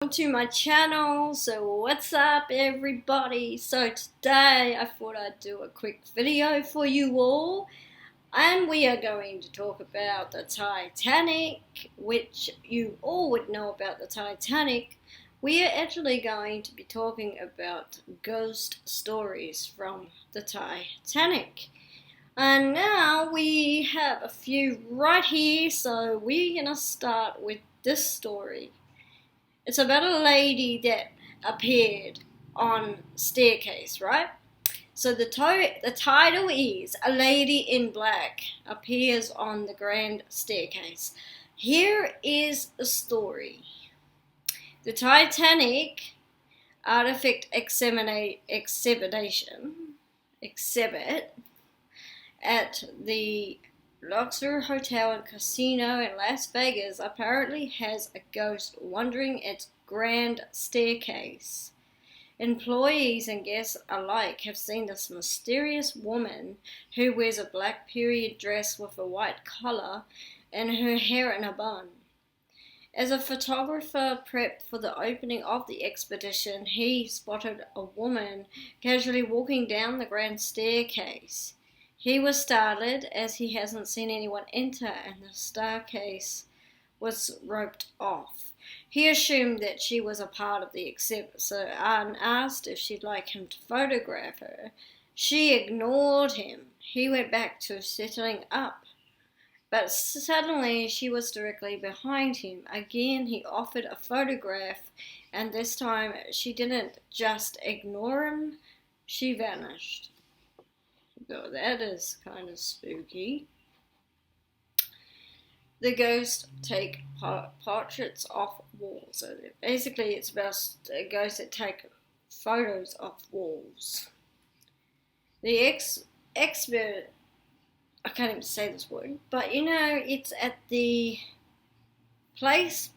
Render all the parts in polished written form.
To my channel. So what's up everybody? So today I thought I'd do a quick video for you all, and we are going to talk about the Titanic, which you all would know about the Titanic. We are actually going to be talking about ghost stories from the Titanic. And now we have a few right here, so we're gonna start with this story. It's about a lady that appeared on staircase, right? So the title is "A Lady in Black Appears on the Grand Staircase." Here is the story. The Titanic artifact exhibit at the Luxor Hotel and Casino in Las Vegas apparently has a ghost wandering its grand staircase. Employees and guests alike have seen this mysterious woman who wears a black period dress with a white collar and her hair in a bun. As a photographer prepped for the opening of the expedition, he spotted a woman casually walking down the grand staircase. He was startled as he hasn't seen anyone enter and the staircase was roped off. He assumed that she was a part of the exhibit, so Anne asked if she'd like him to photograph her. She ignored him. He went back to settling up. But suddenly she was directly behind him. Again he offered a photograph, and this time she didn't just ignore him, she vanished. So that is kind of spooky. The ghosts take portraits off walls. So basically it's about ghosts that take photos of walls. The expert, I can't even say this word, but it's at the place.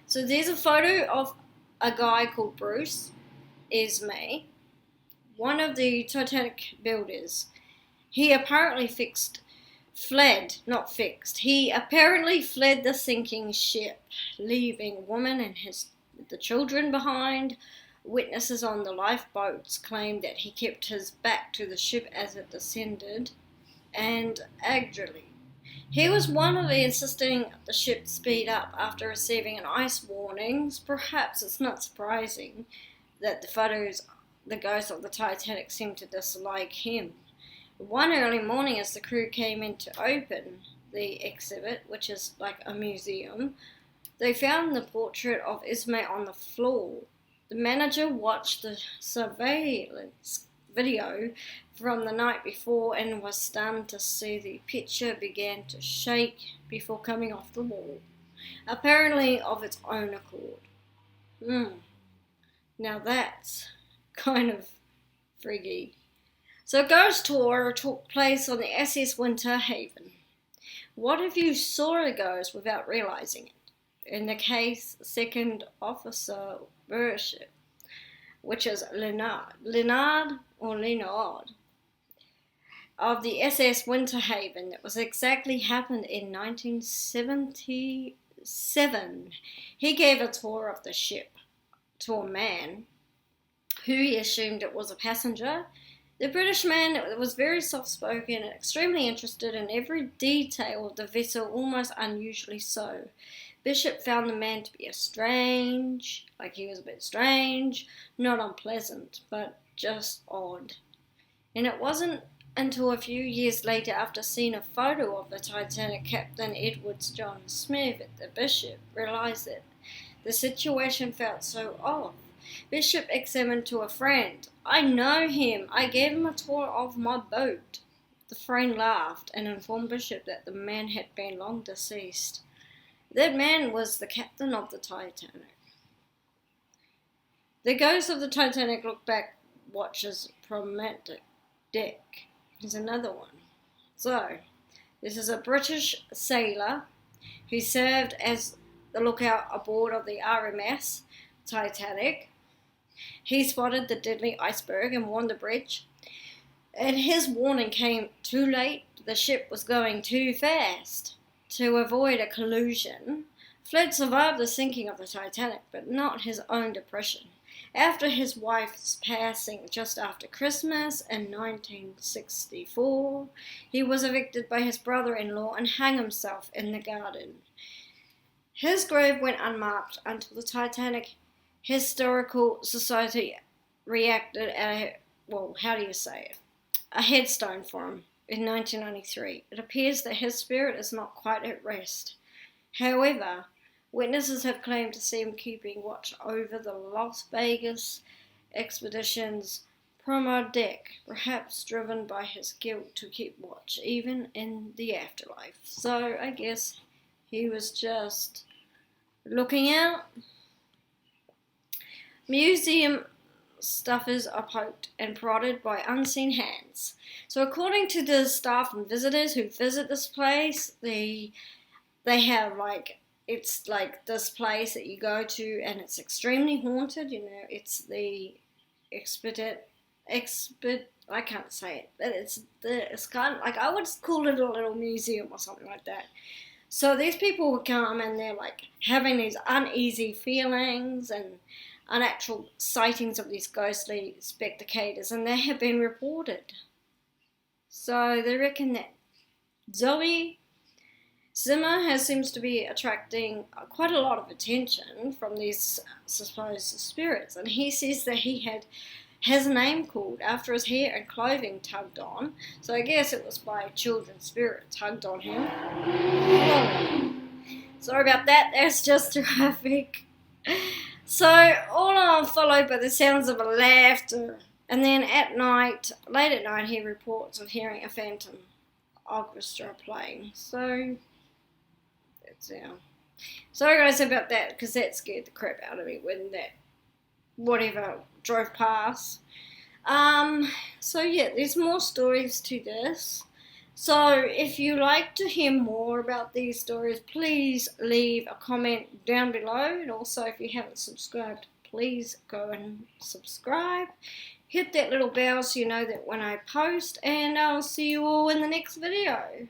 So there's a photo of a guy called Bruce Ismay, one of the Titanic builders. He apparently fled the sinking ship, leaving woman and the children behind. Witnesses on the lifeboats claimed that he kept his back to the ship as it descended, and actually, he was one of the insisting the ship speed up after receiving an ice warnings. Perhaps it's not surprising that the ghosts of the Titanic seemed to dislike him. One early morning, as the crew came in to open the exhibit, which is like a museum, they found the portrait of Ismay on the floor. The manager watched the surveillance video from the night before and was stunned to see the picture began to shake before coming off the wall, apparently of its own accord. Now that's kind of freaky. So a ghost tour took place on the SS Winter Haven. What if you saw a ghost without realizing it? In the case, Second Officer Worship, which is Leonard of the SS Winter Haven. That was exactly happened in 1977. He gave a tour of the ship to a man who he assumed it was a passenger. The British man was very soft-spoken and extremely interested in every detail of the vessel, almost unusually so. Bishop found the man to be he was a bit strange, not unpleasant, but just odd. And it wasn't until a few years later, after seeing a photo of the Titanic Captain Edwards John Smith at the Bishop, realized that the situation felt so off. Bishop examined to a friend. "I know him. I gave him a tour of my boat." The friend laughed and informed Bishop that the man had been long deceased. That man was the captain of the Titanic. The ghost of the Titanic looked back, watches problematic deck. Here's another one. So, this is a British sailor who served as the lookout aboard of the RMS Titanic. He spotted the deadly iceberg and warned the bridge, and his warning came too late. The ship was going too fast. To avoid a collision, Flood survived the sinking of the Titanic, but not his own depression. After his wife's passing just after Christmas in 1964, he was evicted by his brother-in-law and hung himself in the garden. His grave went unmarked until the Titanic Historical Society erected a headstone for him in 1993. It appears that his spirit is not quite at rest. However, witnesses have claimed to see him keeping watch over the Las Vegas expedition's promo deck, perhaps driven by his guilt to keep watch even in the afterlife. So I guess he was just looking out. Museum staffers are poked and prodded by unseen hands. So according to the staff and visitors who visit this place, they have it's like this place that you go to and it's extremely haunted. It's the I can't say it, but it's kind of like, I would call it a little museum or something like that. So these people would come and they're like having these uneasy feelings and unnatural sightings of these ghostly spectators, and they have been reported. So they reckon that Zoe Zimmer seems to be attracting quite a lot of attention from these supposed spirits, and he says that he had his name called after his hair and clothing tugged on. So I guess it was by children's spirits tugged on him. Oh, sorry about that, that's just traffic. So all on followed by the sounds of laughter, and then late at night, he reports of hearing a phantom orchestra playing. So that's sorry guys about that, because that scared the crap out of me when that whatever drove past. So yeah, there's more stories to this. So if you like to hear more about these stories, please leave a comment down below. And also, if you haven't subscribed, please go and subscribe. Hit that little bell so you know that when I post. And I'll see you all in the next video.